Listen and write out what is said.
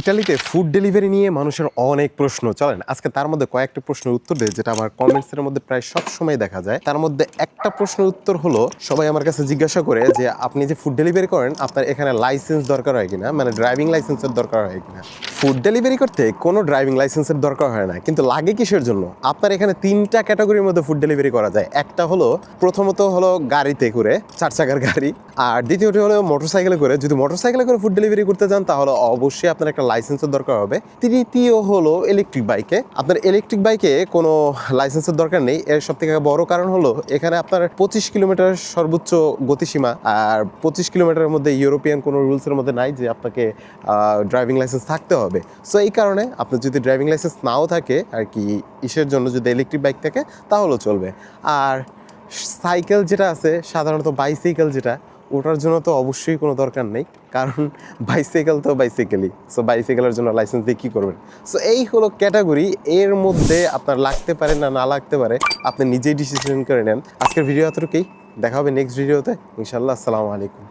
ইতালিতে food delivery নিয়ে মানুষের অনেক প্রশ্ন। চলেন আজকে তার মধ্যে কয়েকটা প্রশ্নের উত্তর দেয়, যেটা আমার কমেন্টসের মধ্যে প্রায় সব সময় দেখা যায়। তার মধ্যে একটা প্রশ্নের উত্তর হলো, সবাই আমার কাছে জিজ্ঞাসা করে যে আপনি যে ফুড ডেলিভারি করেন আপনার এখানে লাইসেন্স দরকার হয় কিনা, মানে ড্রাইভিং লাইসেন্সের দরকার হয় কিনা। ফুড ডেলিভারি করতে কোনো ড্রাইভিং লাইসেন্সের দরকার হয় না, কিন্তু লাগে কিসের জন্য? আপনার এখানে তিনটা ক্যাটাগরির মধ্যে ফুড ডেলিভারি করা যায়। একটা হলো, প্রথমত হলো গাড়িতে করে, 4 চাকার গাড়ি। আর দ্বিতীয়টি হলো মোটরসাইকেলে করে। যদি মোটরসাইকেলে করে ফুড ডেলিভারি করতে যান তাহলে অবশ্যই আপনার একটা লাইসেন্সের দরকার হবে। তৃতীয় হলো ইলেকট্রিক বাইকে। আপনার ইলেকট্রিক বাইকে কোনো লাইসেন্সের দরকার নেই। এর সব থেকে বড় কারণ হলো এখানে আপনার 25 কিলোমিটার সর্বোচ্চ গতিসীমা, আর 25 কিলোমিটারের মধ্যে ইউরোপিয়ান কোনো রুলসের মধ্যে নাই যে আপনাকে ড্রাইভিং লাইসেন্স থাকতে হবে। সো এই কারণে আপনার যদি ড্রাইভিং লাইসেন্স নাও থাকে আর কি, ইসের জন্য যদি ইলেকট্রিক বাইক থাকে তাহলেও চলবে। আর সাইকেল যেটা আছে, সাধারণত বাইসাইকেল যেটা, ওটার জন্য তো অবশ্যই কোনো দরকার নেই, কারণ বাইসাইকেল তো বাইসাইকেলই। সো বাইসাইকেলের জন্য লাইসেন্স দিয়ে কী করবেন? সো এই হলো ক্যাটাগরি। এর মধ্যে আপনার লাগতে পারে না লাগতে পারে, আপনি নিজেই ডিসিশন করে নেন। আজকের ভিডিও এতটুকুই, দেখা হবে নেক্সট ভিডিওতে ইনশাল্লাহ। আসসালামু আলাইকুম।